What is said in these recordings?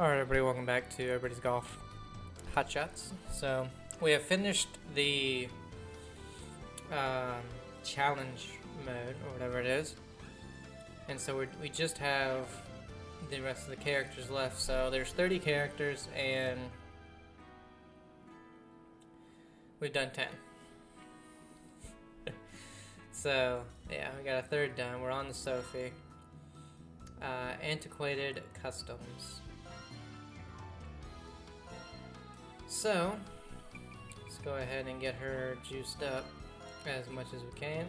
Alright everybody, welcome back to Everybody's Golf Hot Shots. So, we have finished the challenge mode, or whatever it is. And so we just have the rest of the characters left. So there's 30 characters and we've done 10. So, yeah, we got a third done. We're on the Sophie. Antiquated Customs. So, let's go ahead and get her juiced up as much as we can.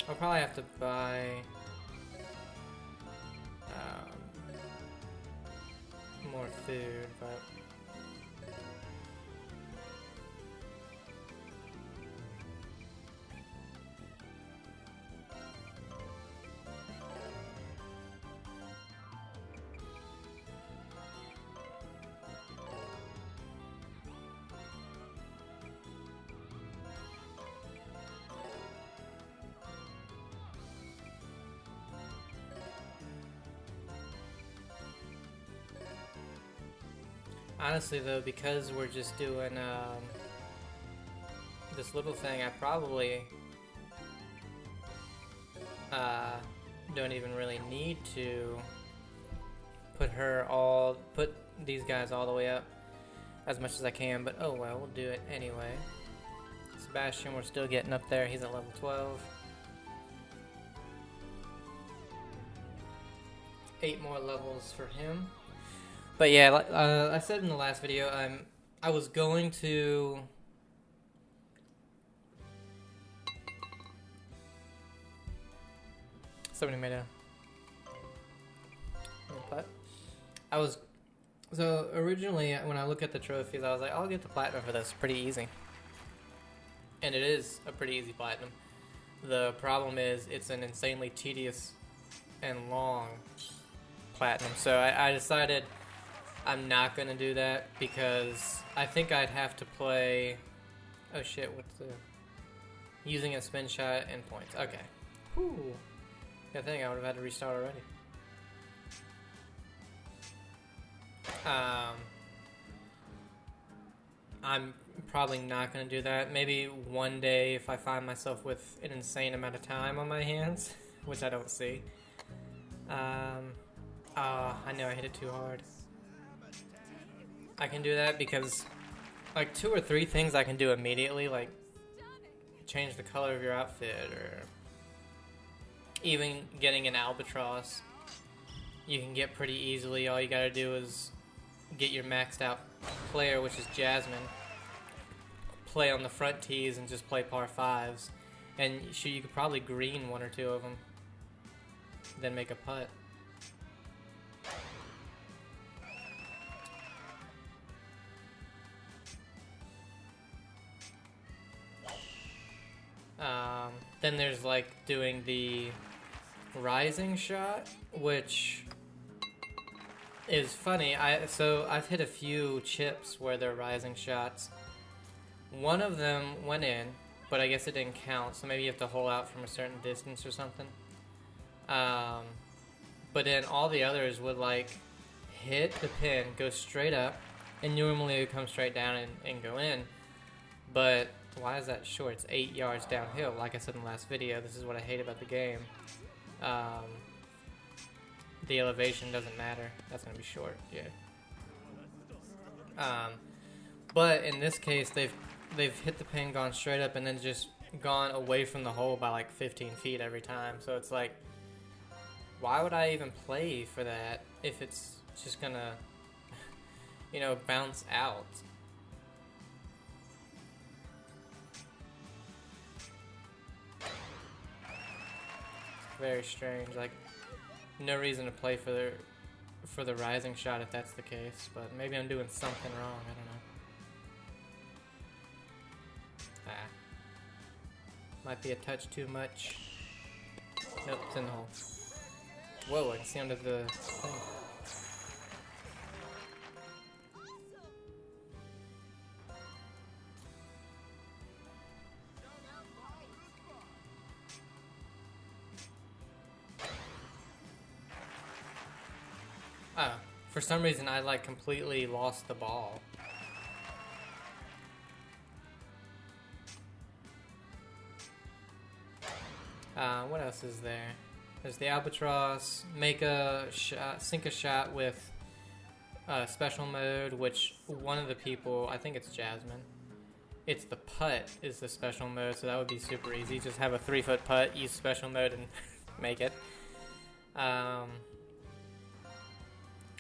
I'll probably have to buy more food, but honestly though, because we're just doing this little thing, I probably don't even really need to put these guys all the way up as much as I can, but oh well, we'll do it anyway. Sebastian, we're still getting up there. He's at level 12. 8 more levels for him. But yeah, like I said in the last video, I was going to somebody made a putt. So originally when I look at the trophies, I was like, I'll get the platinum for this. Pretty easy, and it is a pretty easy platinum. The problem is it's an insanely tedious and long platinum. So I decided I'm not gonna do that because I think I'd have to play. Oh shit! What's the using a spin shot and points? Okay. Whew. I think I would have had to restart already. I'm probably not gonna do that. Maybe one day if I find myself with an insane amount of time on my hands, which I don't see. I know I hit it too hard. I can do that because like 2 or 3 things I can do immediately, like change the color of your outfit or even getting an albatross. You can get pretty easily. All you gotta do is get your maxed out player, which is Jasmine, play on the front tees and just play par 5s, and you could probably green 1 or 2 of them, then make a putt. Then there's like doing the rising shot, which is funny. So I've hit a few chips where they're rising shots. One of them went in, but I guess it didn't count, so maybe you have to hole out from a certain distance or something. But then all the others would like hit the pin, go straight up, and normally it would come straight down and go in. But why is that short? It's 8 yards downhill. Like I said in the last video, this is what I hate about the game. The elevation doesn't matter. That's gonna be short, yeah. But in this case, they've hit the pin, gone straight up, and then just gone away from the hole by like 15 feet every time. So it's like, why would I even play for that if it's just gonna, you know, bounce out? Very strange. Like, no reason to play for the rising shot if that's the case. But maybe I'm doing something wrong. I don't know. Might be a touch too much. Nope, it's in the hole. Whoa! I can see under the thing. Oh, for some reason I like completely lost the ball. What else is there? There's the albatross. Make a shot, sink a shot with special mode, which one of the people, I think it's Jasmine. It's the putt is the special mode, so that would be super easy. Just have a 3-foot putt, use special mode, and make it.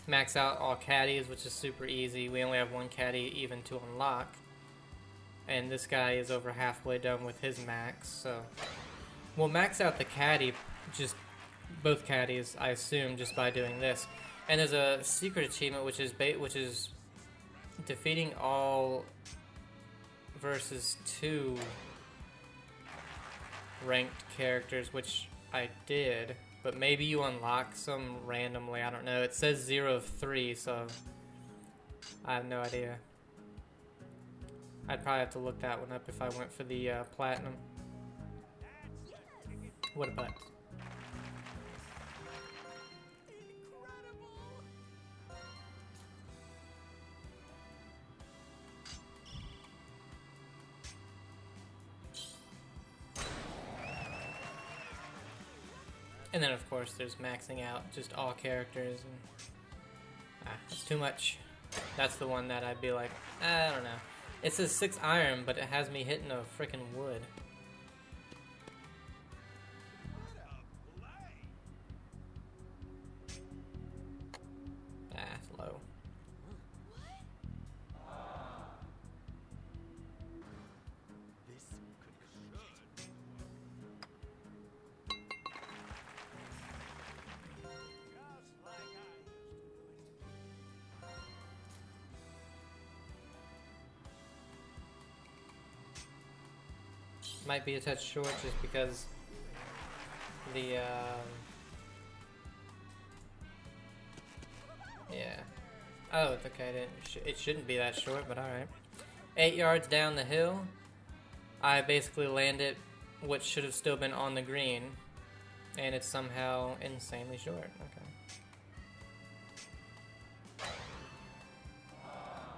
Max out all caddies, which is super easy. We only have one caddy even to unlock. And this guy is over halfway done with his max, so... We'll max out the caddy, just both caddies, I assume, just by doing this. And there's a secret achievement, which is defeating all versus 2 ranked characters, which I did. But maybe you unlock some randomly, I don't know. It says 0 of 3, so I have no idea. I'd probably have to look that one up if I went for the platinum. What a butt. And then of course there's maxing out just all characters and it's too much. That's the one that I'd be like, I don't know. It says 6 iron, but it has me hitting a freaking wood. It's low. Might be a touch short just because the yeah. Oh, it's okay. It shouldn't be that short, but all right. 8 yards down the hill, I basically landed what should have still been on the green, and it's somehow insanely short. Okay.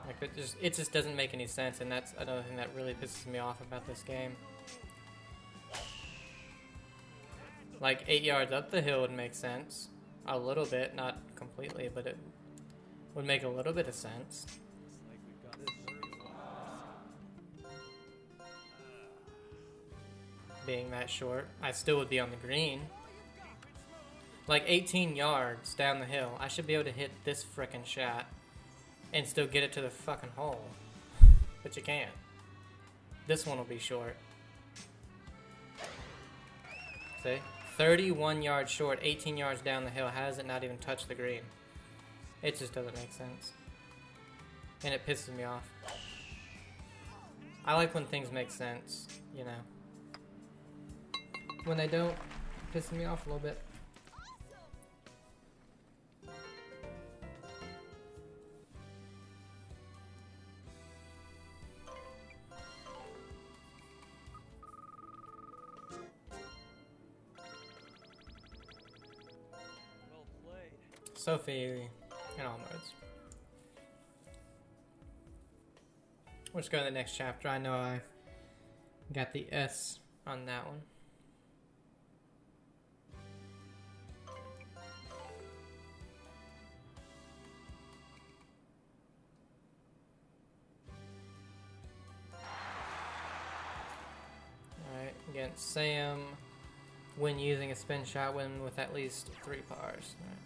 Like it just doesn't make any sense, and that's another thing that really pisses me off about this game. Like 8 yards up the hill would make sense. A little bit, not completely, but it would make a little bit of sense. Being that short, I still would be on the green. Like 18 yards down the hill, I should be able to hit this frickin' shot and still get it to the fucking hole. But you can't. This one will be short. See? 31 yards short, 18 yards down the hill. How does it not even touch the green? It just doesn't make sense. And it pisses me off. I like when things make sense, you know. When they don't, it pisses me off a little bit. Sophie in all modes. We'll just go to the next chapter. I know I got the S on that one. Alright, against Sam. When using a spin shot, win with at least 3 pars. Alright.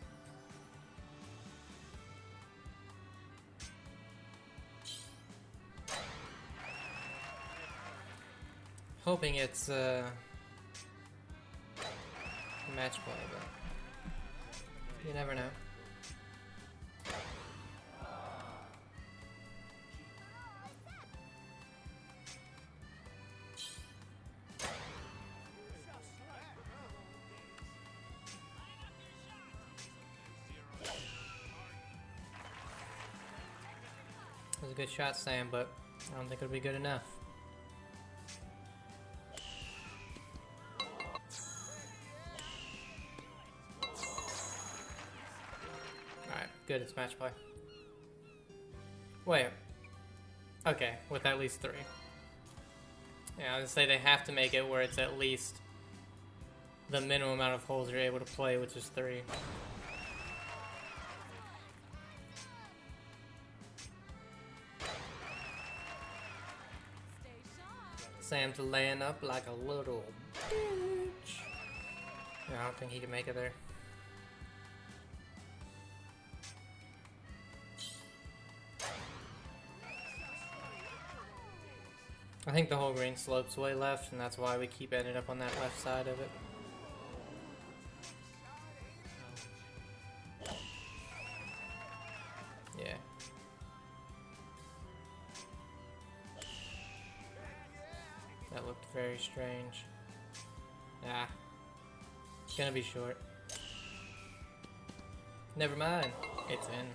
Hoping it's match play, but you never know. It was a good shot, Sam, but I don't think it'll be good enough. Alright, Good, it's match play. Wait. Okay, with at least 3. Yeah, I would say they have to make it where it's at least the minimum amount of holes you're able to play, which is 3. Sam's laying up like a little bitch. Yeah, I don't think he can make it there. I think the whole green slopes way left, and that's why we keep ending up on that left side of it. Yeah. That looked very strange. Ah. It's gonna be short. Never mind. It's in.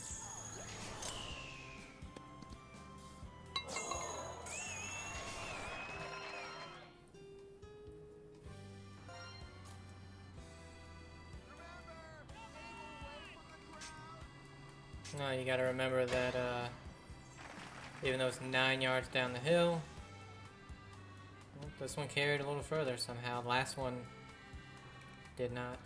No, you gotta remember that, even though it's 9 yards down the hill, well, this one carried a little further somehow. The last one did not.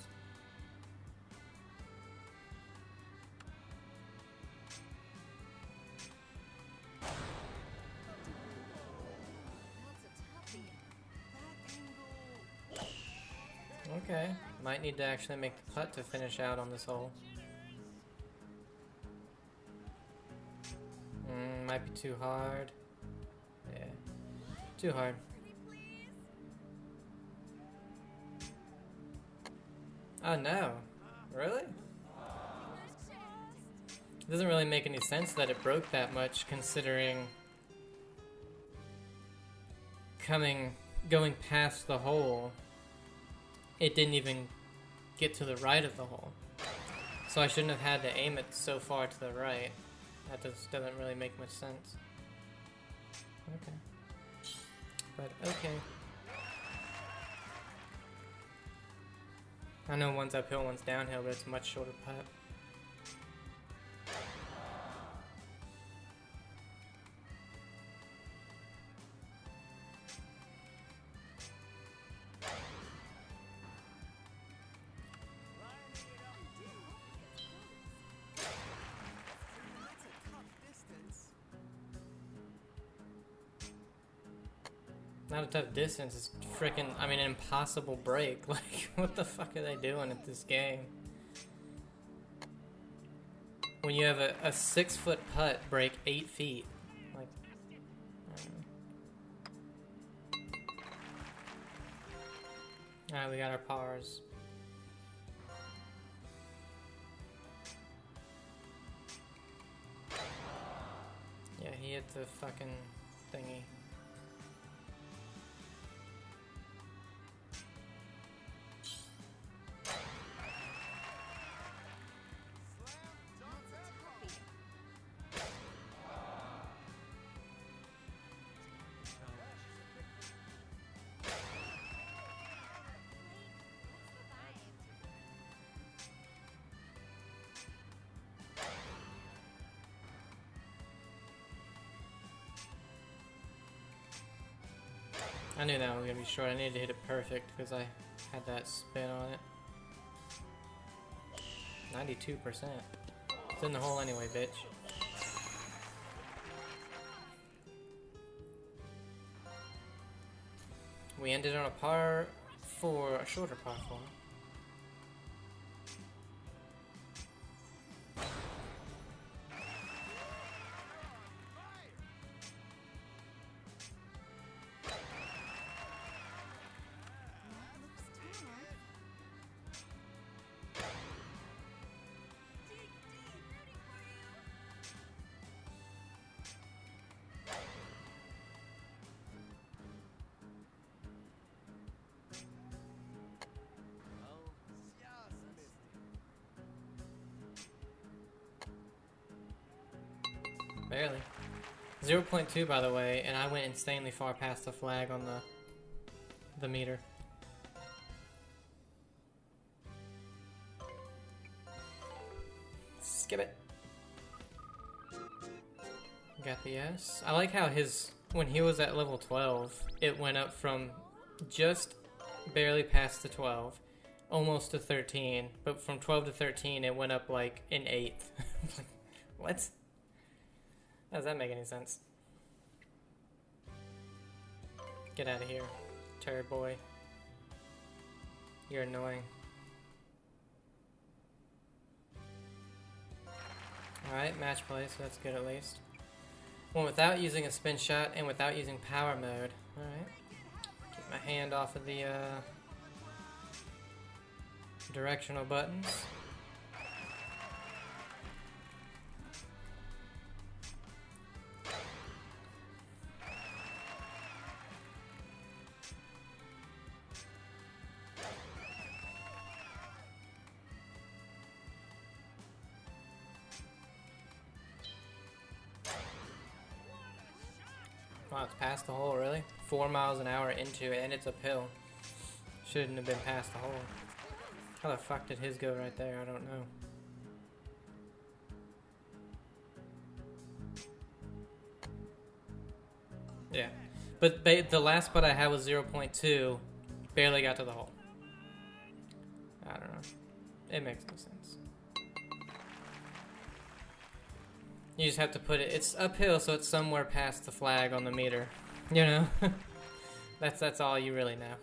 Okay, might need to actually make the putt to finish out on this hole. Might be too hard. Yeah, too hard. Oh no, really? It doesn't really make any sense that it broke that much, considering going past the hole, it didn't even get to the right of the hole. So I shouldn't have had to aim it so far to the right. That just doesn't really make much sense. Okay. But okay. I know one's uphill, one's downhill, but it's a much shorter putt. Not a tough distance, it's freaking, I mean, an impossible break. Like, what the fuck are they doing at this game? When you have a 6-foot putt break 8 feet. Like, alright, we got our pars. Yeah, he hit the fucking thingy. I knew that one was gonna be short. I needed to hit it perfect because I had that spin on it. 92%. It's in the hole anyway, bitch. We ended on a par 4, a shorter par 4. Barely. 0.2 by the way, and I went insanely far past the flag on the meter. Skip it. Got the S. I like how when he was at level 12, it went up from just barely past the 12, almost to 13, but from 12 to 13, it went up like an eighth. Like, what? How does that make any sense? Get out of here, turd boy. You're annoying. Alright, match play, so that's good at least. One without using a spin shot and without using power mode. Alright. Keep my hand off of the directional buttons. Wow, it's past the hole, really? 4 miles an hour into it, and it's uphill. Shouldn't have been past the hole. How the fuck did his go right there? I don't know. Yeah. But the last putt I had was 0.2. Barely got to the hole. I don't know. It makes no sense. You just have to put it, it's uphill, so it's somewhere past the flag on the meter. You know? That's all you really know.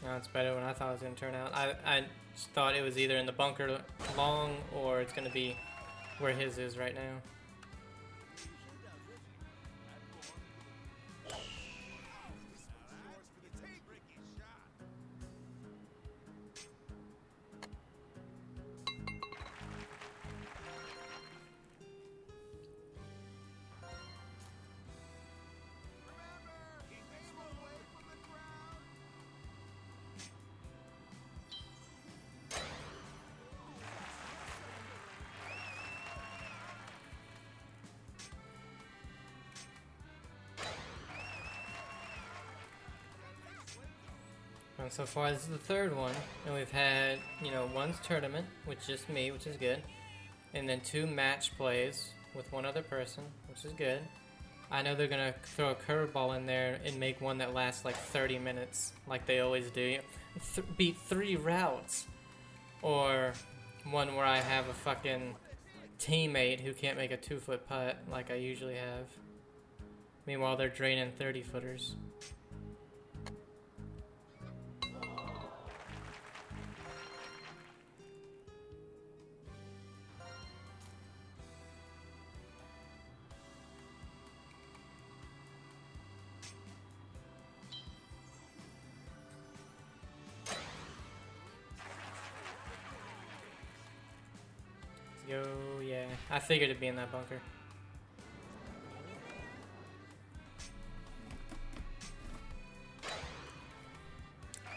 No, it's better when I thought it was going to turn out. I just thought it was either in the bunker long or it's going to be where his is right now. And so far, this is the third one, and we've had, you know, one's tournament, which is just me, which is good, and then 2 match plays with one other person, which is good. I know they're gonna throw a curveball in there and make one that lasts like 30 minutes, like they always do. Beat 3 routes, or one where I have a fucking teammate who can't make a 2-foot putt like I usually have. Meanwhile, they're draining 30-footers. Yo, yeah. I figured it'd be in that bunker.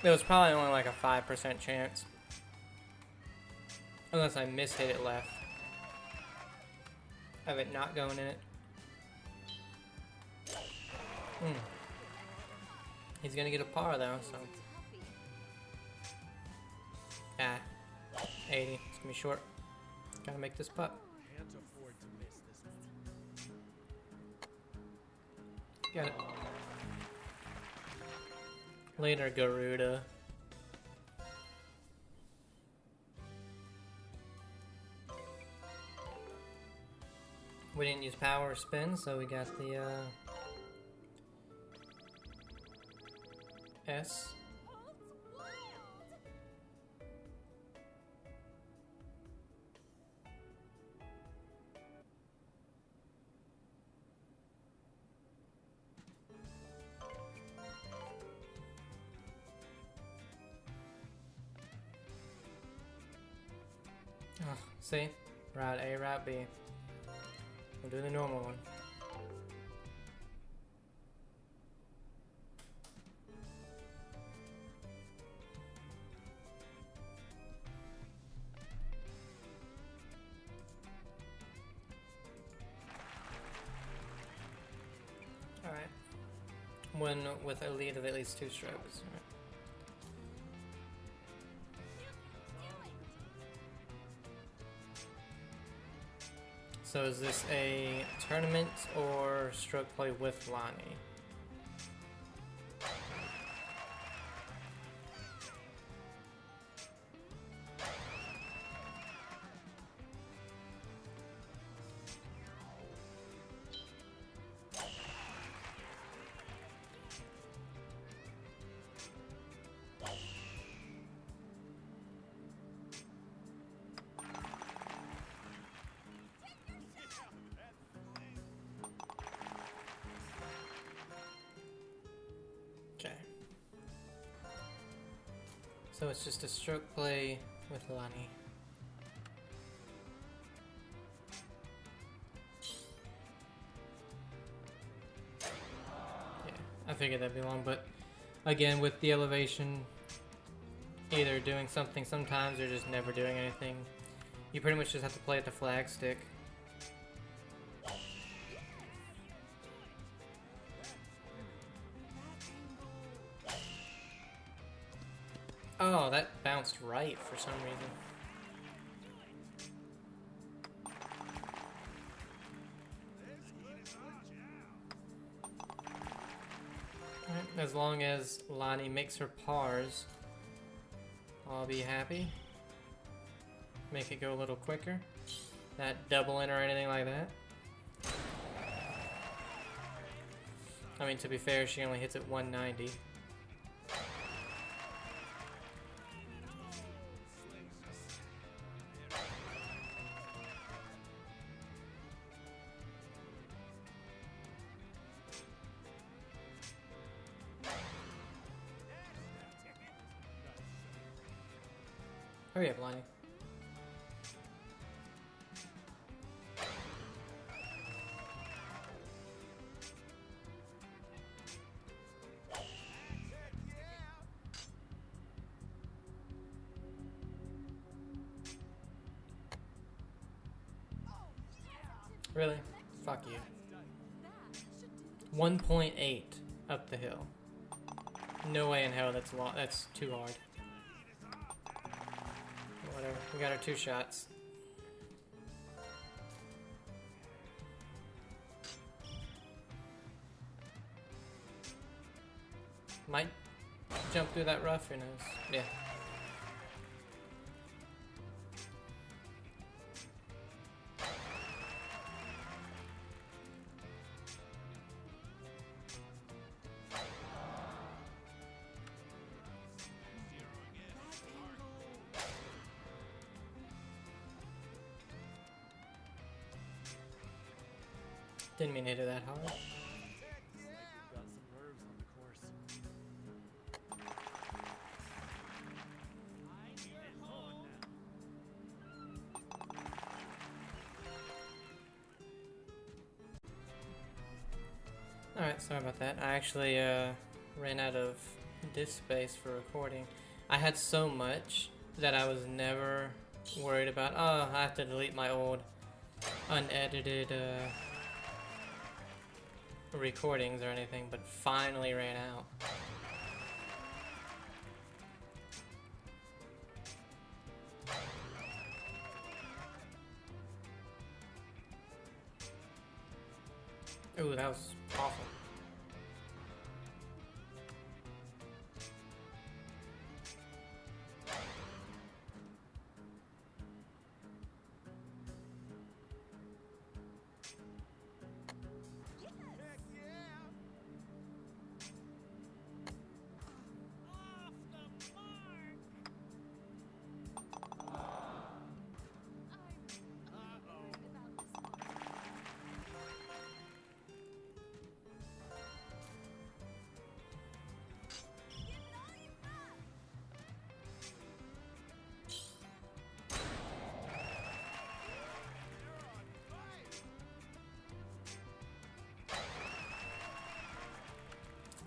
There was probably only like a 5% chance. Unless I mishit it left. Of it not going in it. He's gonna get a par though, so. Ah. 80. It's gonna be short. Gotta make this putt. Can't afford to miss this one. Got it. Later, Garuda. We didn't use power or spin, so we got the S. Oh, see? Route A, Route B. We'll do the normal one. Alright. One with a lead of at least 2 strokes. Right. So is this a tournament or stroke play with Lonnie? Okay. So it's just a stroke play with Lonnie. Yeah, I figured that'd be long, but again, with the elevation, either doing something sometimes or just never doing anything, you pretty much just have to play at the flag stick. Oh, that bounced right for some reason. Alright, as long as Lonnie makes her pars, I'll be happy. Make it go a little quicker. Not double in or anything like that. I mean, to be fair, she only hits at 190. Hurry up, Lonnie. Really? Fuck you. 1.8 up the hill. No way in hell that's long. That's too hard. Whatever. We got our 2 shots. Might jump through that rough, who knows? Yeah. Didn't mean to hit it that hard. Got some nerves on the course. Alright, sorry about that. I actually ran out of disk space for recording. I had so much that I was never worried about, oh, I have to delete my old unedited recordings or anything, but finally ran out. Ooh, that was awful.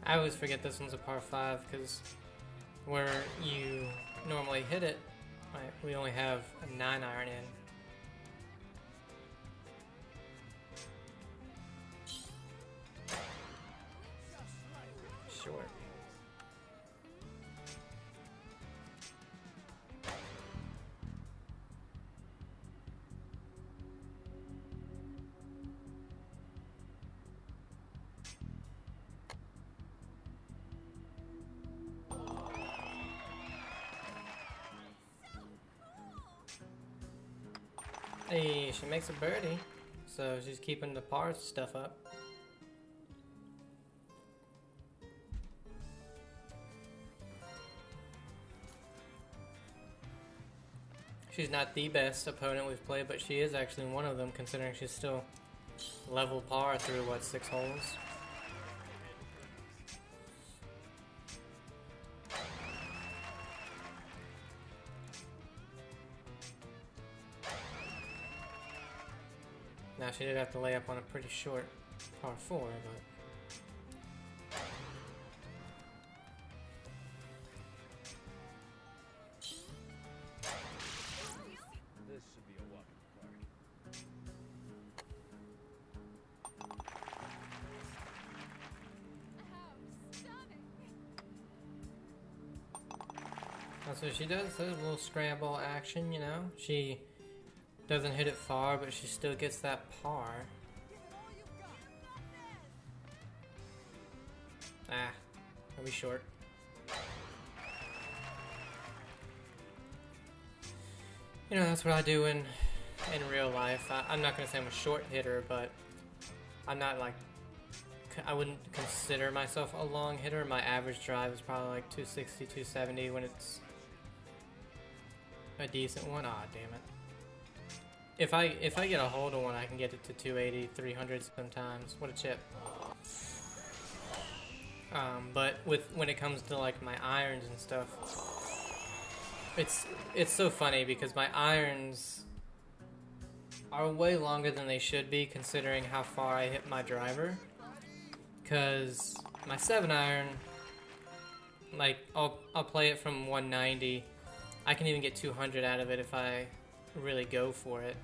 I always forget this one's a par 5 because where you normally hit it, we only have a 9-iron in. Hey, she makes a birdie. So she's keeping the par stuff up. She's not the best opponent we've played, but she is actually one of them, considering she's still level par through, what, 6 holes? Now, she did have to lay up on a pretty short par 4, but... This should be a walk in the park. That's what she does, a little scramble action, you know? She doesn't hit it far, but she still gets that par. Ah, are we short? You know, that's what I do in real life. I'm not gonna say I'm a short hitter, but I'm not like, I wouldn't consider myself a long hitter. My average drive is probably like 260, 270 when it's a decent one. Ah, damn it. If I get a hold of one, I can get it to 280, 300 sometimes. What a chip. But when it comes to like my irons and stuff, it's so funny because my irons are way longer than they should be considering how far I hit my driver. Cause my 7-iron, like I'll play it from 190. I can even get 200 out of it if I really go for it.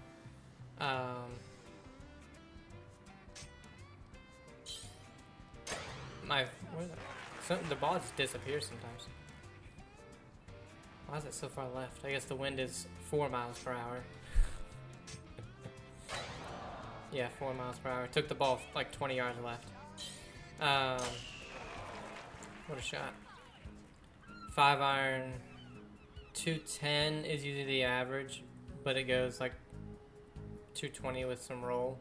The ball just disappears sometimes. Why is it so far left? I guess the wind is 4 miles per hour. Yeah, 4 miles per hour. Took the ball like 20 yards left. What a shot. 5-iron, 210 is usually the average, but it goes like 220 with some roll.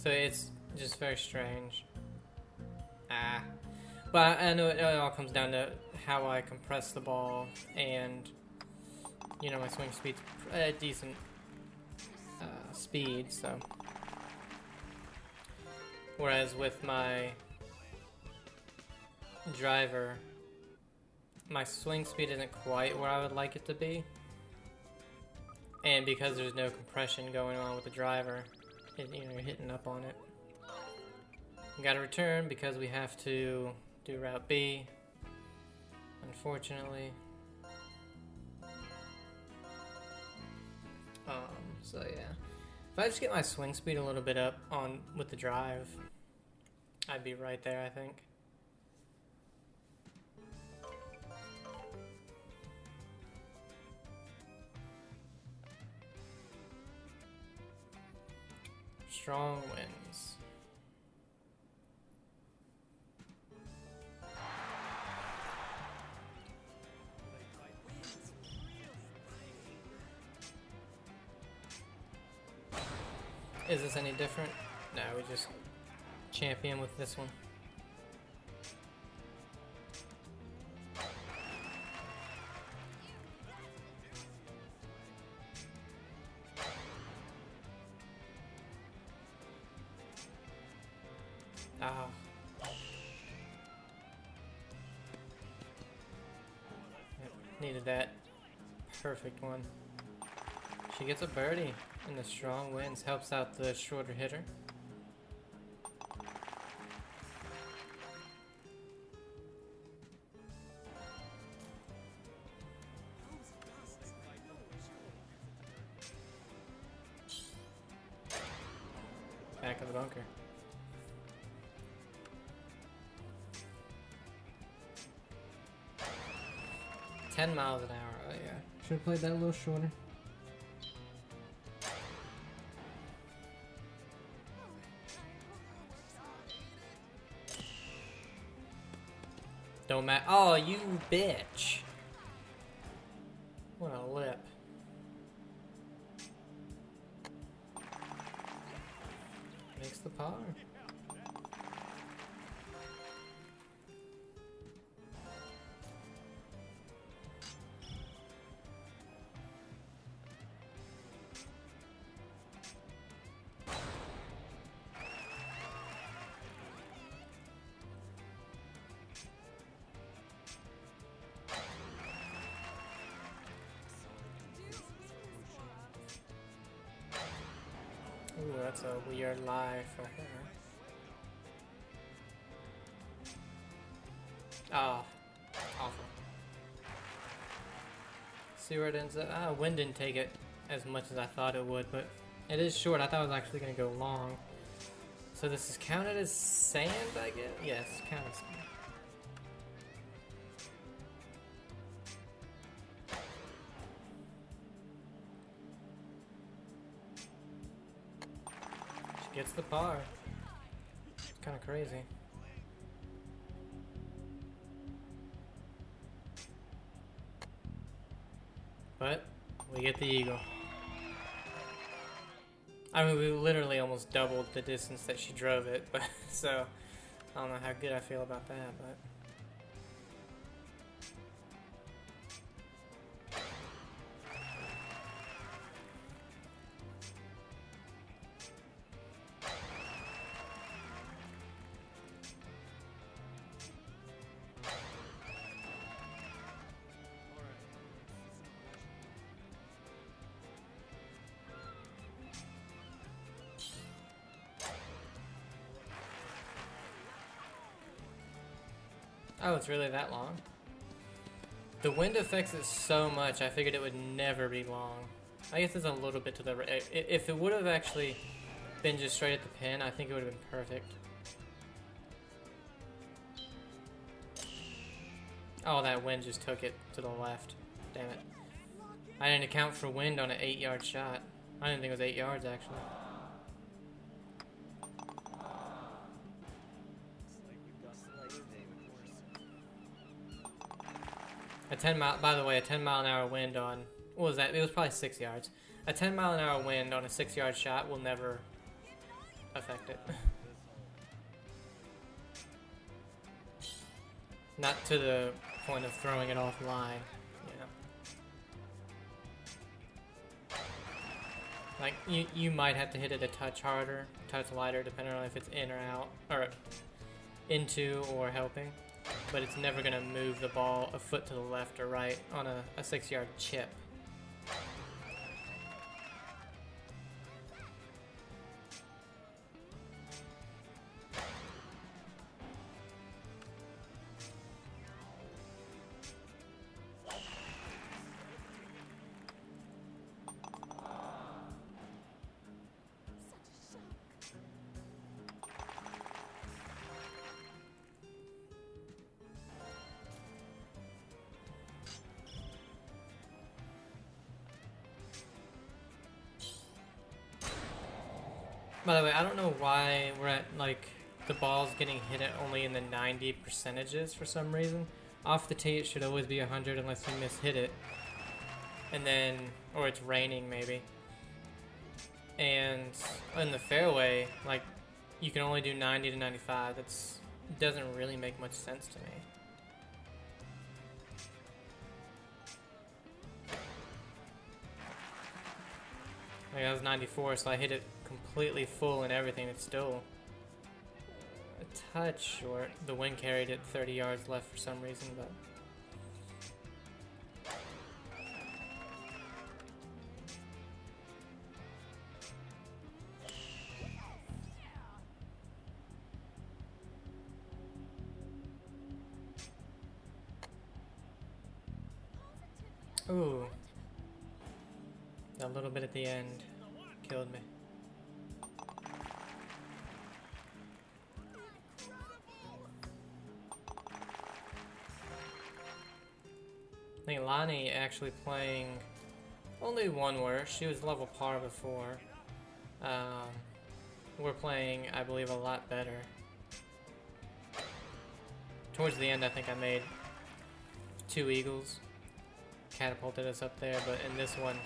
So it's just very strange. But I know it all comes down to how I compress the ball, and you know, my swing speed's a decent speed, so. Whereas with my driver, my swing speed isn't quite where I would like it to be. And because there's no compression going on with the driver, you're hitting up on it. We gotta return because we have to do Route B, unfortunately. So yeah. If I just get my swing speed a little bit up with the drive, I'd be right there, I think. Strong winds. Is this any different? No, we just champion with this one. Ah. Yep, needed that perfect one. She gets a birdie, and the strong winds helps out the shorter hitter. Back of the bunker. $10 miles an hour. Oh yeah. Should have played that a little shorter. Don't matter. Oh, you bitch. What a lip. Takes the par. Ooh, that's a weird lie for her. Ah, awful. See where it ends up. Ah, wind didn't take it as much as I thought it would, but it is short. I thought it was actually going to go long. So this is counted as sand, I guess? Yes, counted as sand. She gets the par. It's kind of crazy. But we get the eagle. I mean, we literally almost doubled the distance that she drove it, but so I don't know how good I feel about that, but oh, it's really that long? The wind affects it so much, I figured it would never be long. I guess it's a little bit to the right. If it would have actually been just straight at the pin, I think it would have been perfect. Oh, that wind just took it to the left. Damn it. I didn't account for wind on an 8-yard shot. I didn't think it was 8 yards, actually. A 10 mile, by the way, a 10-mile-an-hour wind on, what was that? It was probably 6 yards. A 10-mile-an-hour wind on a 6-yard shot will never affect it. Not to the point of throwing it offline, yeah. Like, you might have to hit it a touch harder, touch lighter, depending on if it's in or out, or into or helping. But it's never going to move the ball a foot to the left or right on a 6-yard chip. By the way, I don't know why we're at, like, the ball's getting hit at only in the 90 percentages for some reason. Off the tee, it should always be 100 unless you mishit it. And then, or it's raining maybe. And in the fairway, like, you can only do 90 to 95. It doesn't really make much sense to me. Like, that was 94, so I hit it completely full and everything. It's still a touch short. The wind carried it 30 yards left for some reason, but ooh, a little bit at the end killed me. I think Lonnie actually playing only one worse. She was level par before. We're playing, I believe, a lot better. Towards the end, I think I made 2 eagles. Catapulted us up there, but in this one,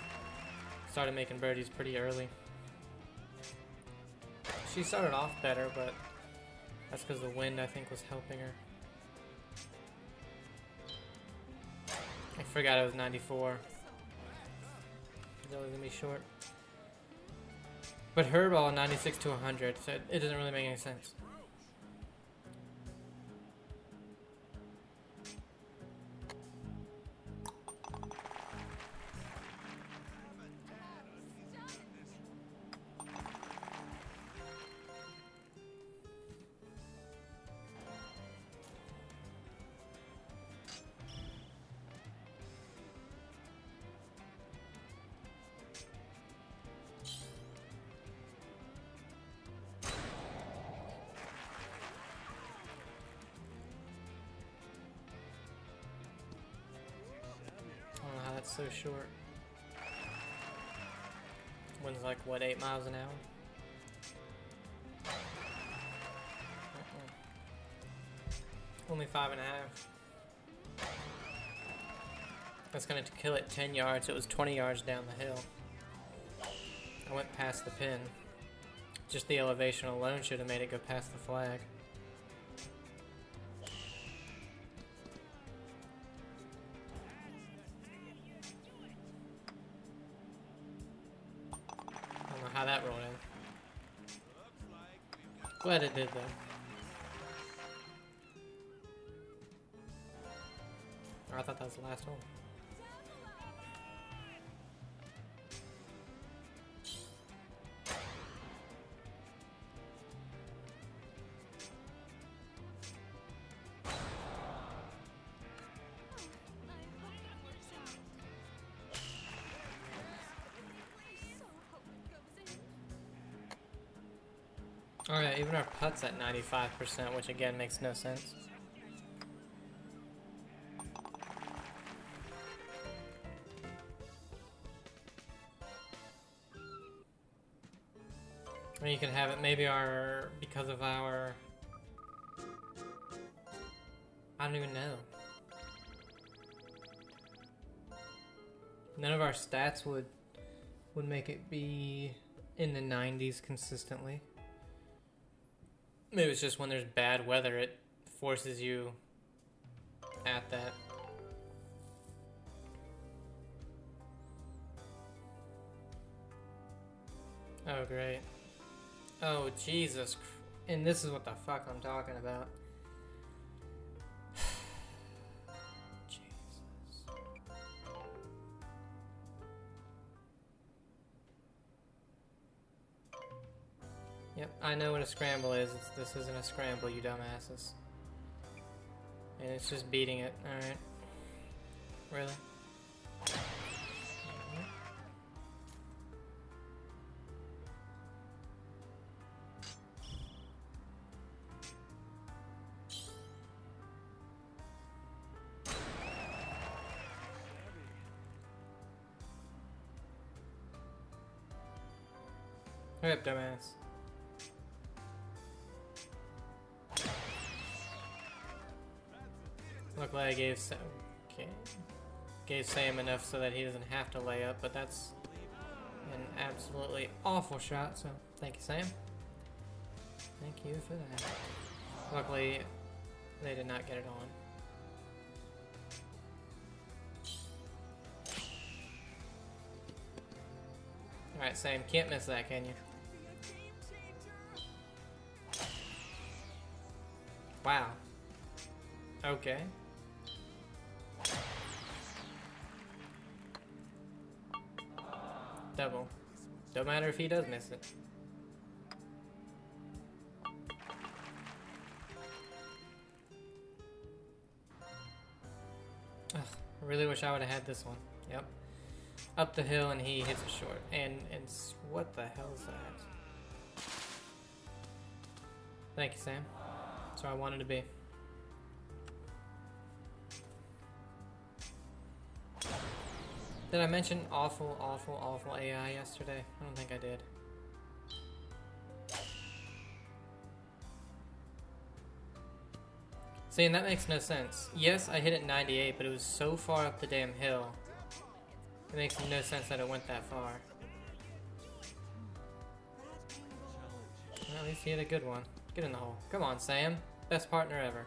started making birdies pretty early. She started off better, but that's because the wind, I think, was helping her. I forgot it was 94. It's always gonna be short. But her ball 96 to 100, so it doesn't really make any sense. That's so short. Wind's like, what, 8 miles an hour? Only 5.5. That's gonna kill it 10 yards. It was 20 yards down the hill. I went past the pin. Just the elevation alone should have made it go past the flag. How that rolled in. Glad it did though. Or I thought that was the last one. Oh yeah, even our putt's at 95%, which again makes no sense. Or you can have it maybe because of our, I don't even know. None of our stats would make it be in the 90s consistently. Maybe it's just when there's bad weather, it forces you at that. Oh, great. Oh, Jesus. And this is what the fuck I'm talking about. Jesus. Yep, I know what a scramble is. This isn't a scramble, you dumbasses. And it's just beating it. Alright. Really? Hurry up, dumbass. Look like I gave Sam enough so that he doesn't have to lay up, but that's an absolutely awful shot, so thank you, Sam. Thank you for that. Luckily, they did not get it on. Alright, Sam, can't miss that, can you? Wow. Okay. Double. Don't matter if he does miss it. Ugh, I really wish I would have had this one. Yep. Up the hill and he hits it short. And what the hell is that? Thank you, Sam. That's where I wanted to be. Did I mention awful, awful, awful AI yesterday? I don't think I did. See, and that makes no sense. Yes, I hit it 98, but it was so far up the damn hill. It makes no sense that it went that far. At least he had a good one. Get in the hole. Come on, Sam. Best partner ever.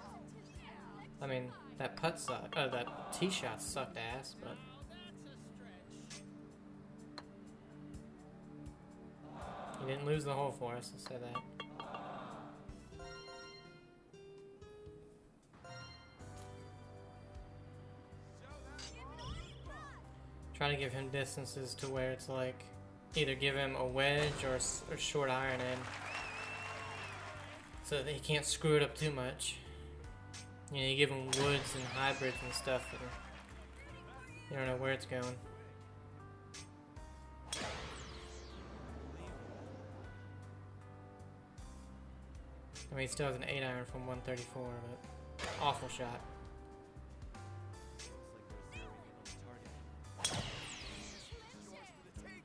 I mean, that putt sucked. Oh, that tee shot sucked ass, but. He didn't lose the hole for us, let's say that. Try to give him distances to where it's like either give him a wedge or short iron in so that he can't screw it up too much. You know, you give him woods and hybrids and stuff and you don't know where it's going. I mean, he still has an 8 iron from 134, but awful shot.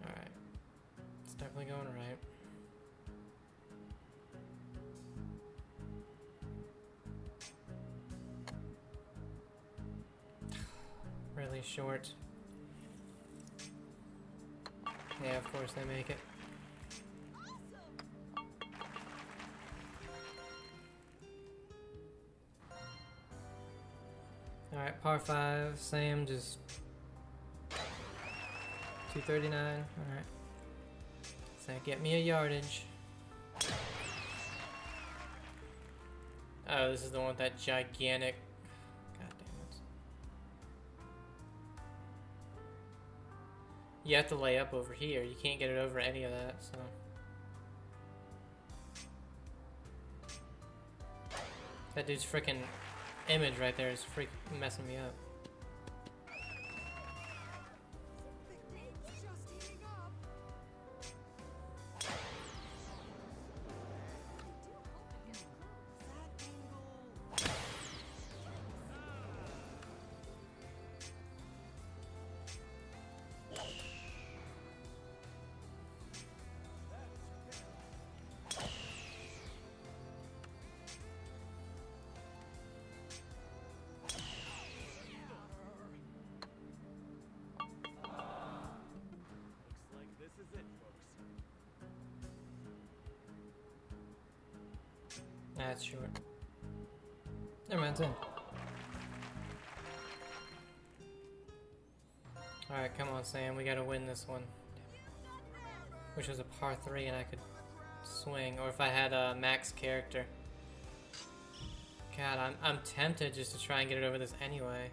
Alright. It's definitely going right. Really short. Yeah, of course they make it. Alright, par 5, Sam just 239. Alright. So get me a yardage. Oh, this is the one with that gigantic. God damn it. You have to lay up over here. You can't get it over any of that, so. That dude's freaking image right there is freaking messing me up. That's short. Never mind, it's in. Alright, come on, Sam. We gotta win this one. Wish it was a par 3 and I could swing. Or if I had a max character. God, I'm tempted just to try and get it over this anyway.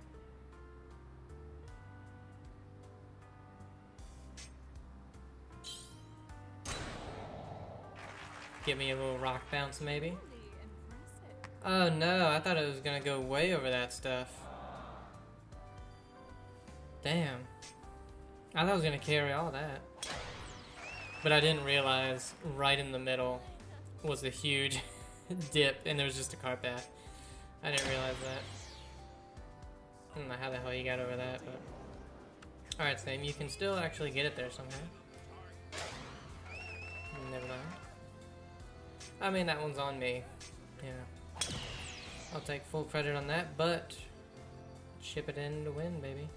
Give me a little rock bounce, maybe. Oh no, I thought it was gonna go way over that stuff. Damn. I thought it was gonna carry all that. But I didn't realize right in the middle was a huge dip and there was just a car path. I didn't realize that. I don't know how the hell you got over that, but. Alright, Sam, you can still actually get it there somehow. Never mind. I mean, that one's on me. You know. I'll take full credit on that, but ship it in to win, baby.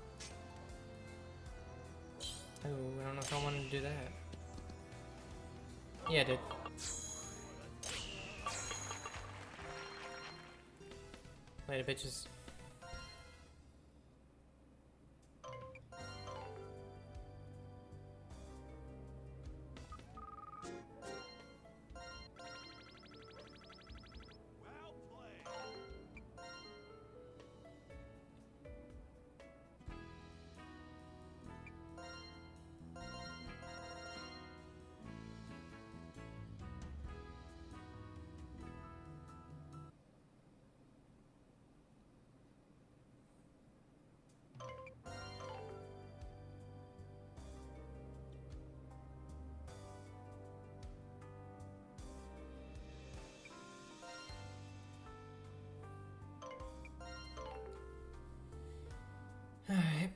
Oh, I don't know if I wanted to do that. Yeah, I did. Later, bitches. Alright.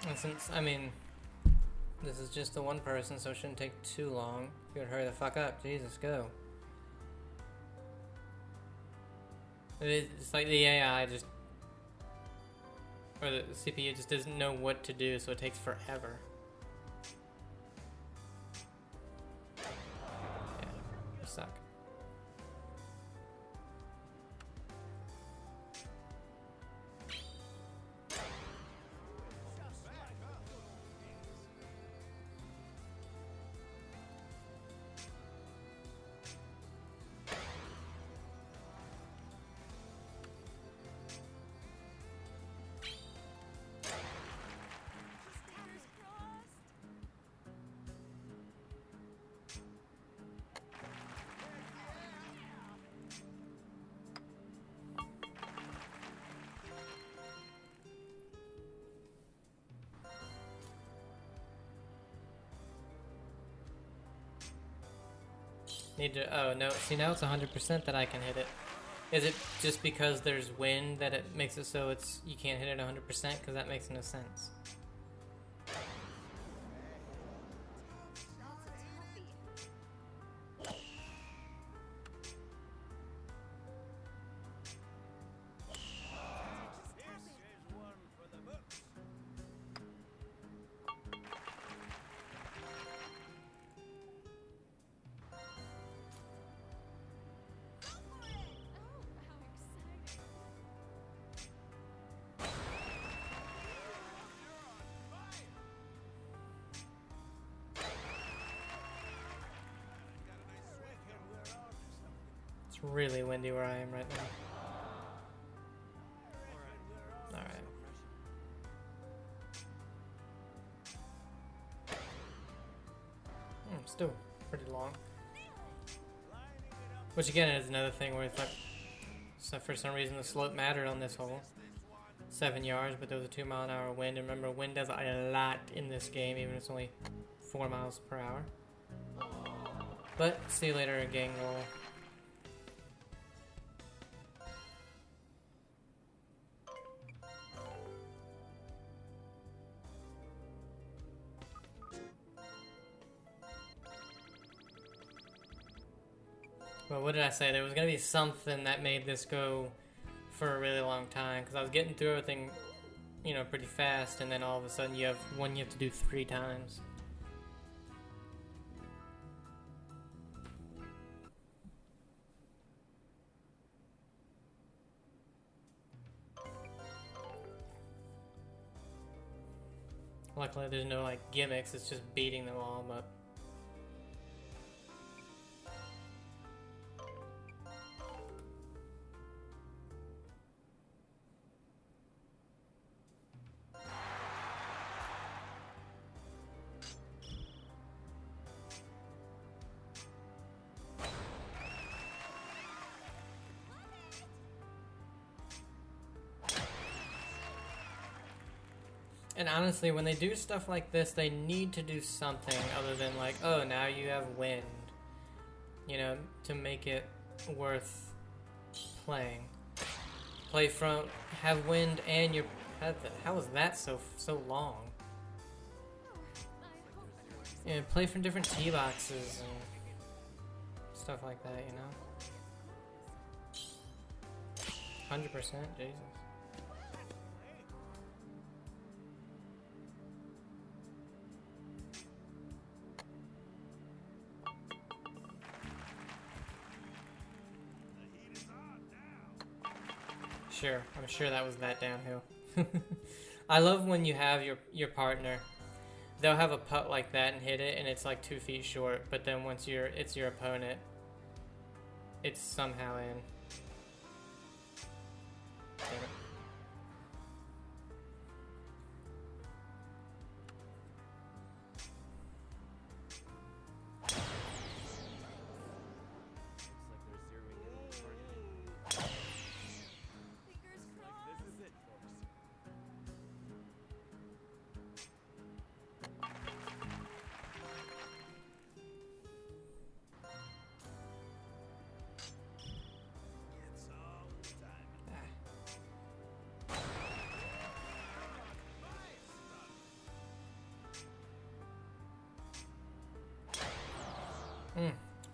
And since, I mean, This is just the one person, so it shouldn't take too long. You would hurry the fuck up. Jesus, go. It's like the AI just... Or the CPU just doesn't know what to do, so it takes forever. Yeah, you suck. Need to, oh no, see now it's 100% that I can hit it. Is it just because there's wind that it makes it so it's you can't hit it 100%? Because that makes no sense. It's really windy where I am right now. Alright. Still pretty long. Which again is another thing where it's like, so for some reason the slope mattered on this hole. 7 yards, but there was a 2 mile an hour wind. And remember, wind does a lot in this game, even if it's only 4 miles per hour. But see you later, gang roll. But what did I say? There was going to be something that made this go for a really long time. Because I was getting through everything, you know, pretty fast. And then all of a sudden you have one you have to do 3 times. Luckily there's no like gimmicks. It's just beating them all up. And honestly, when they do stuff like this, they need to do something other than like, oh, now you have wind. You know, to make it worth playing. Play from, have wind and your, how is that so long? Yeah, play from different tee boxes and stuff like that, you know? 100%, Jesus. Sure, I'm sure that was that downhill. I love when you have your partner. They'll have a putt like that and hit it, and it's like 2 feet short. But then once it's your opponent, it's somehow in. Damn it.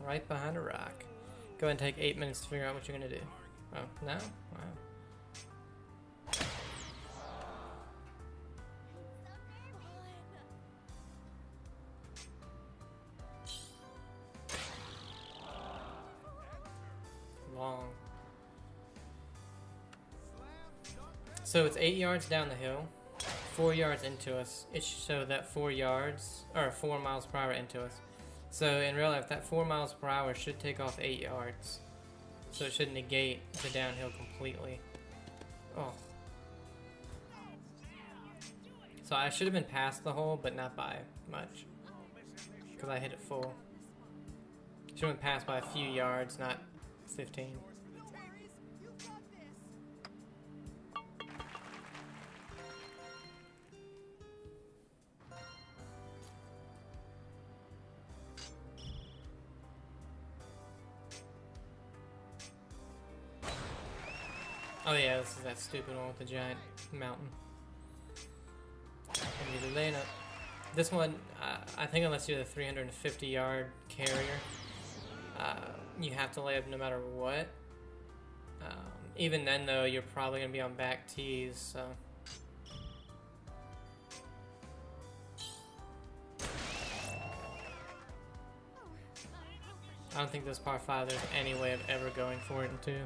Right behind a rock. Go ahead and take 8 minutes to figure out what you're gonna do. Oh, no? Wow. Long. So it's 8 yards down the hill, 4 yards into us. It should show that 4 yards, or 4 miles per hour into us. So in real life, that 4 miles per hour should take off 8 yards. So it should negate the downhill completely. Oh. So I should have been past the hole, but not by much. Because I hit it full. Should have been passed by a few yards, not 15. Oh yeah, this is that stupid one with the giant mountain. And you're laying up. This one, I think unless you're the 350 yard carrier, you have to lay up no matter what. Even then though, you're probably going to be on back tees, so. I don't think this par 5 there's any way of ever going for it in 2.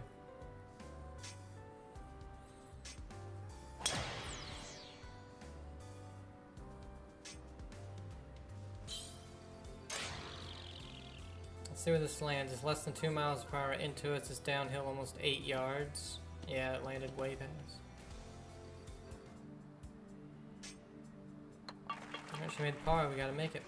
See where this lands. It's less than 2 miles per hour into it. It's downhill almost 8 yards. Yeah, it landed way past. Alright, she made par. We gotta make it.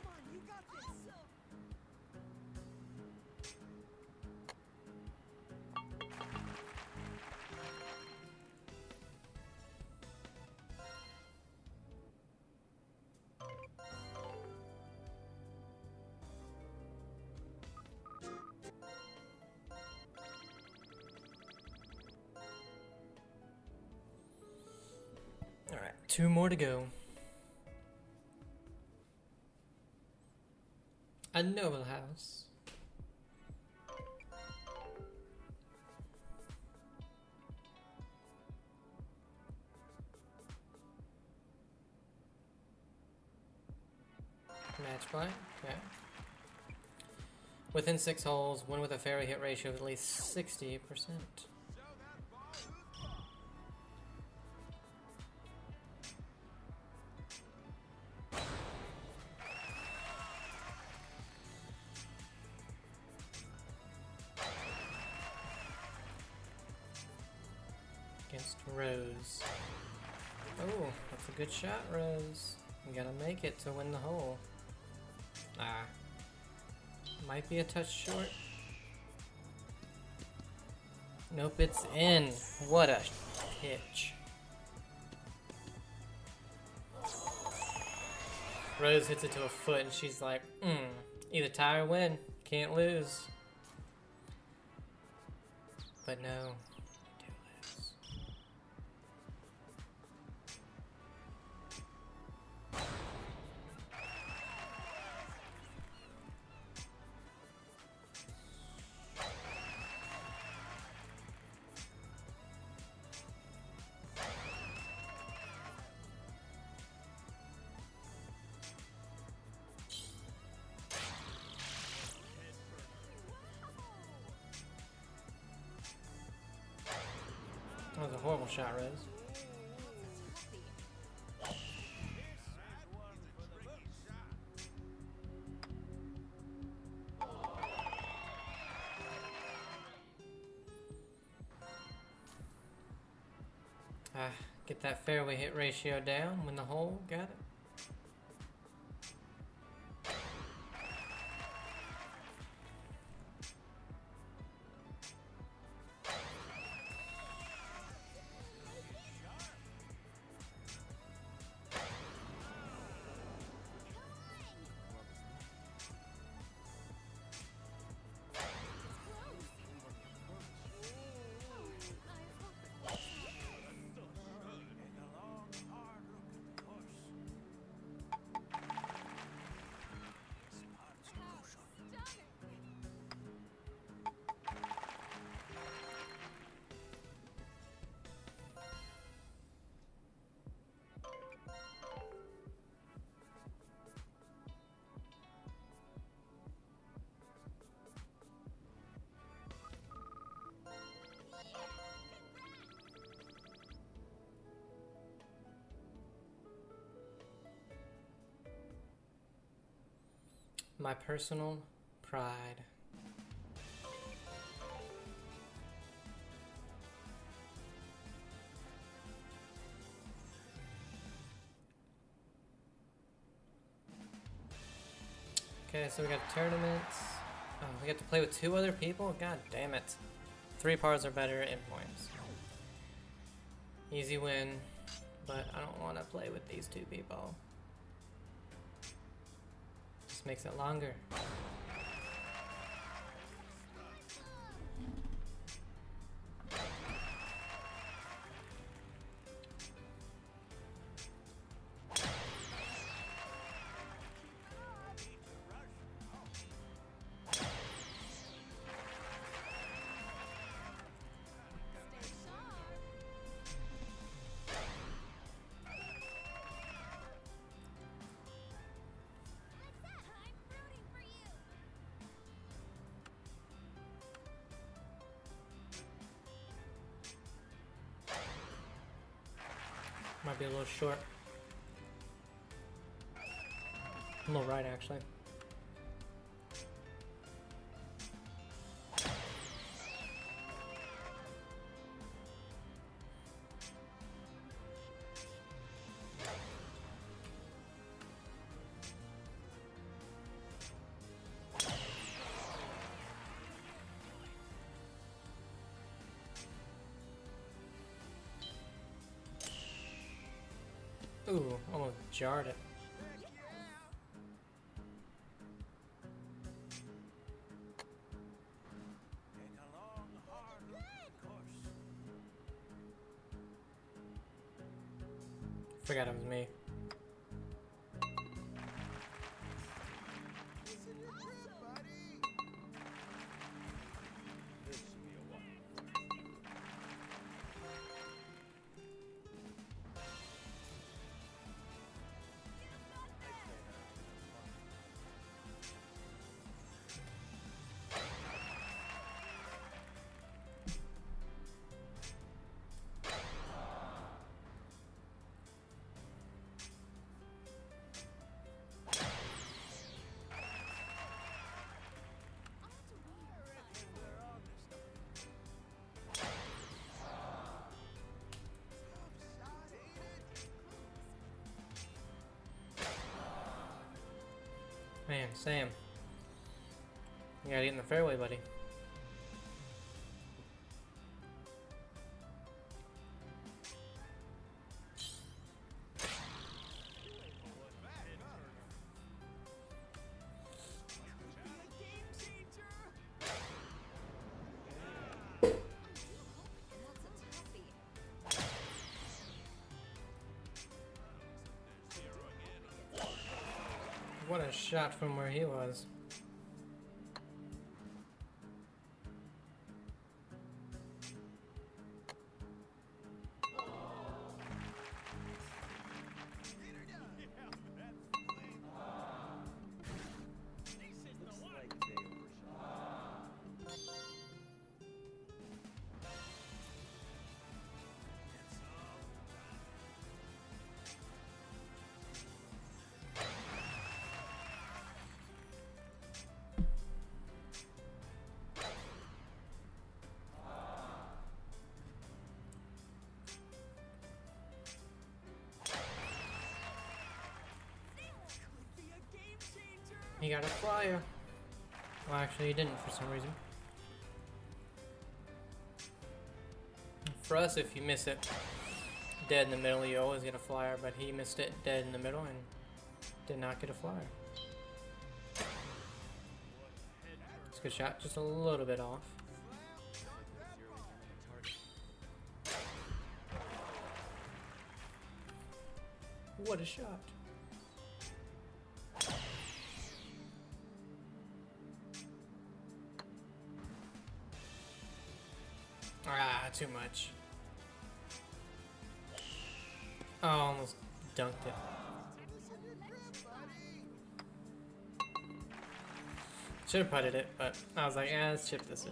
Alright, 2 more to go. A noble house. Match point, okay. Within 6 holes, win with a fairway hit ratio of at least 60%. Against Rose. Oh, that's a good shot, Rose. You gotta make it to win the hole. Ah. Might be a touch short. Nope, it's in. What a pitch. Rose hits it to a foot and she's like, either tie or win. Can't lose. But no. That was a horrible shot, Rose. Get that fairway hit ratio down, win the hole, got it. My personal pride. Okay, so we got tournaments. Oh, we get to play with 2 other people? God damn it. 3 parts are better in points. Easy win, but I don't want to play with these 2 people. Just makes it longer. Might be a little short. A little right, actually. Ooh, almost jarred it. Forgot it was me. Man, Sam. You gotta get in the fairway, buddy. What a shot from where he was. He got a flyer. Well, actually, he didn't for some reason. For us, if you miss it dead in the middle, you always get a flyer, but he missed it dead in the middle and did not get a flyer. It's a good shot, just a little bit off. What a shot. Ah, too much. Oh, almost dunked it. Should have putted it, but I was like, let's chip this in.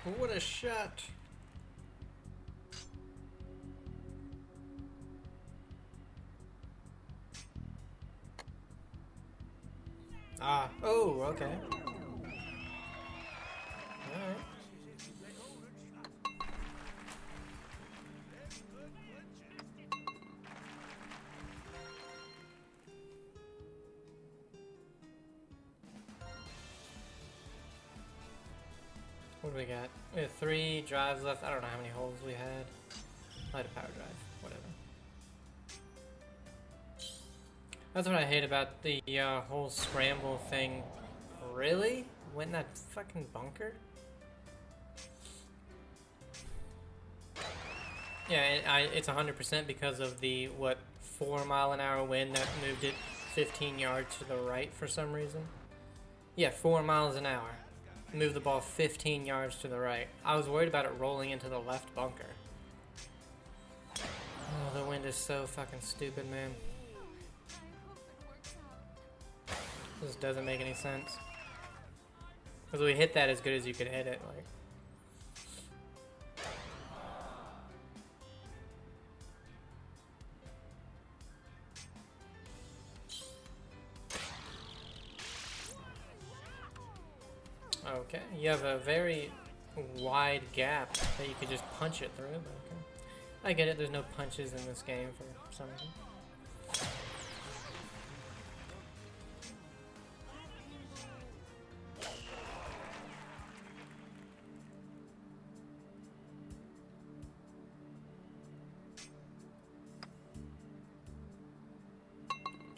What a shot! Ah, oh, okay. Alright. What do we got? We have 3 drives left. I don't know how many holes we had. I had a power drive. Whatever. That's what I hate about the whole scramble thing. Really? Went in that fucking bunker? Yeah, it's 100% because of the, 4-mile-an-hour wind that moved it 15 yards to the right for some reason? Yeah, 4 miles an hour. Moved the ball 15 yards to the right. I was worried about it rolling into the left bunker. Oh, the wind is so fucking stupid, man. This doesn't make any sense. Because we hit that as good as you could hit it, like. Okay, you have a very wide gap that you could just punch it through, but okay. I get it, there's no punches in this game for some reason.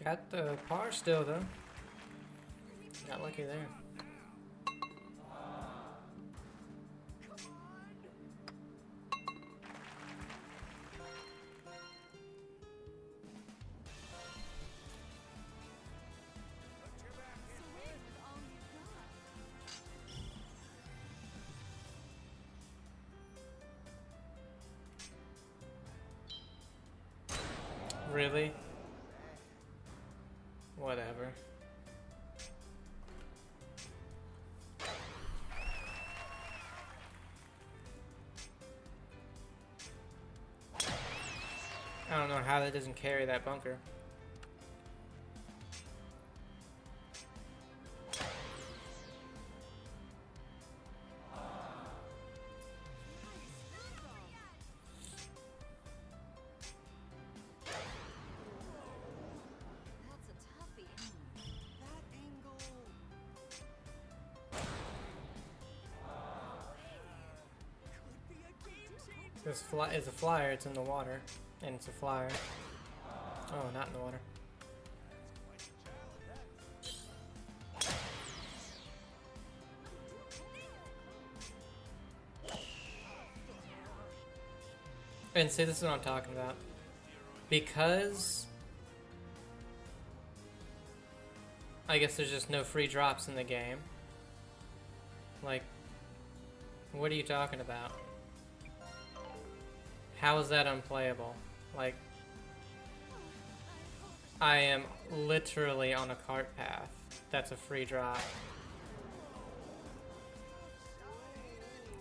Got the par still, though. Got lucky there. Really? Whatever. I don't know how that doesn't carry that bunker. This is a flyer, it's in the water. And it's a flyer. Oh, not in the water. And see, this is what I'm talking about. Because I guess there's just no free drops in the game. Like, what are you talking about? How is that unplayable? Like, I am literally on a cart path. That's a free drop.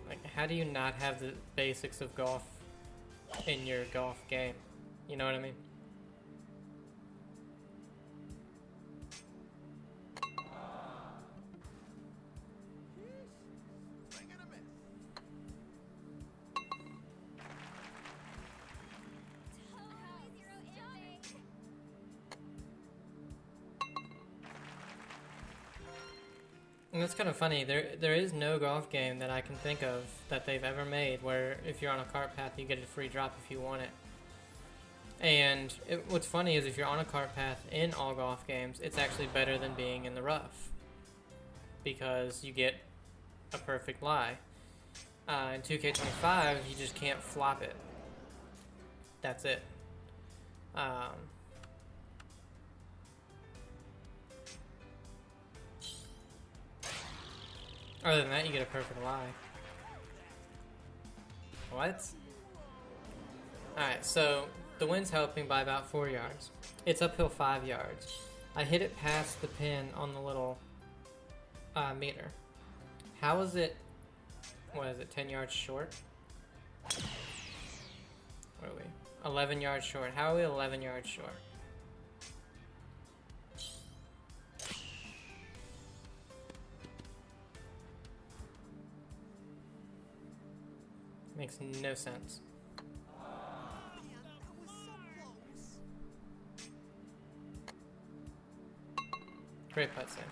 Like, how do you not have the basics of golf in your golf game? You know what I mean? And that's kind of funny. There is no golf game that I can think of that they've ever made where if you're on a cart path, you get a free drop if you want it. And what's funny is if you're on a cart path in all golf games, it's actually better than being in the rough because you get a perfect lie. In 2K25, you just can't flop it. That's it. Other than that, you get a perfect lie. What? Alright, so the wind's helping by about 4 yards. It's uphill 5 yards. I hit it past the pin on the little meter. How is it what is it, 10 yards short? What are we? 11 yards short. How are we 11 yards short? Makes no sense. Great putt save.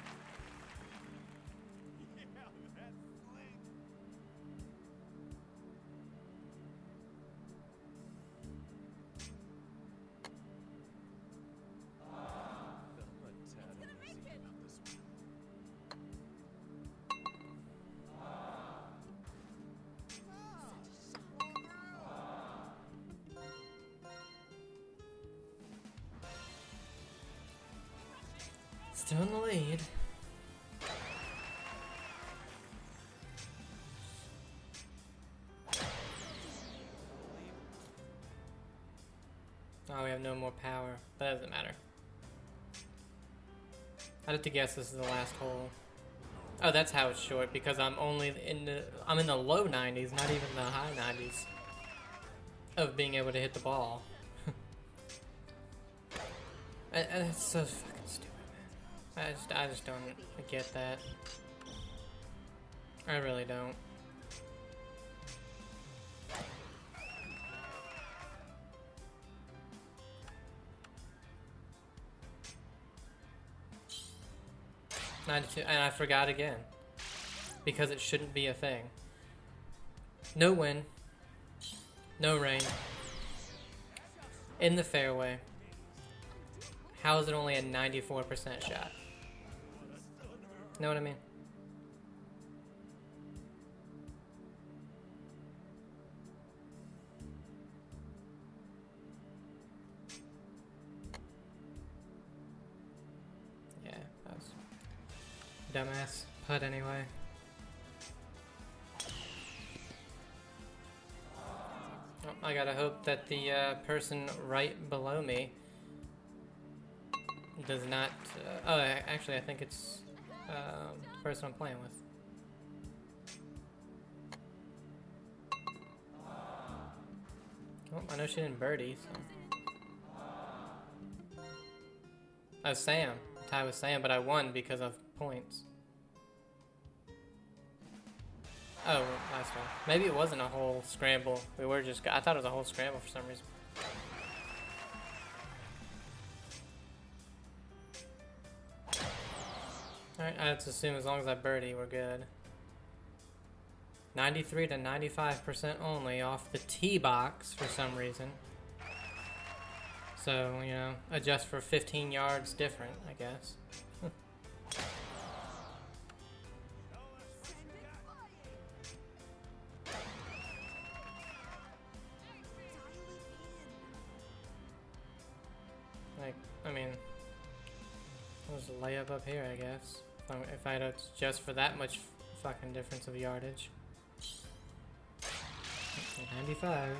Still in the lead. Oh, we have no more power, but that doesn't matter. I'd have to guess this is the last hole. Oh, that's how it's short, because I'm in the low 90s, not even the high 90s of being able to hit the ball. And that's so fucking stupid, man. I just don't get that. I really don't. And I forgot again. Because it shouldn't be a thing. No wind. No rain. In the fairway. How is it only a 94% shot? Know what I mean? Yeah, that was dumbass putt anyway. Oh, I gotta hope that the person right below me does not. Oh, actually, I think it's the person I'm playing with. Well, I know she didn't birdie, so. Oh, Sam. Tie with Sam, but I won because of points. Oh, last one. Maybe it wasn't a whole scramble. We were just. I thought it was a whole scramble for some reason. Alright, let's assume as long as I birdie, we're good. 93 to 95% only off the tee box for some reason. So, you know, adjust for 15 yards different, I guess. Like, I mean, there's a layup up here, I guess. If I had adjust for that much fucking difference of yardage. 95.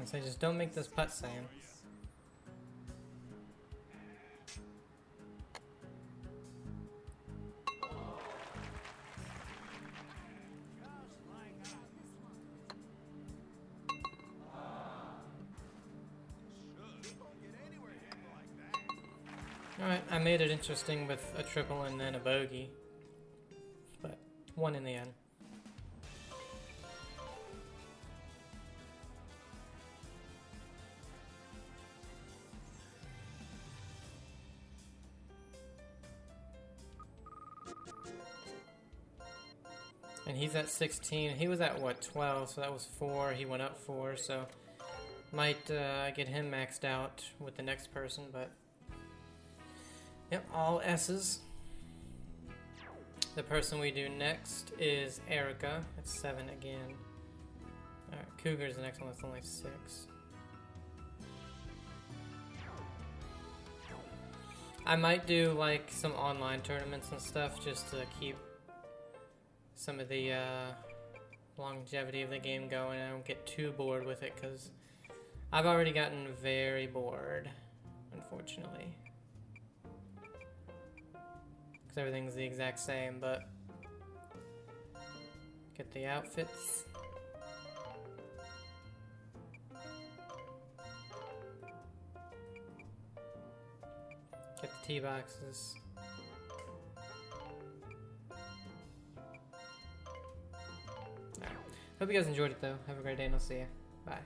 So just don't make this putt, Sam. Alright, I made it interesting with a triple and then a bogey. But one in the end. And he's at 16. He was at, what, 12, so that was 4. He went up 4, so might get him maxed out with the next person, but Yep, all S's. The person we do next is Erica. It's 7 again. Alright, Cougar's the next one. That's only 6. I might do like some online tournaments and stuff just to keep some of the longevity of the game going. I don't get too bored with it because I've already gotten very bored, unfortunately. Because everything's the exact same, but get the outfits. Get the tea boxes. Alright. Hope you guys enjoyed it though. Have a great day and I'll see you. Bye.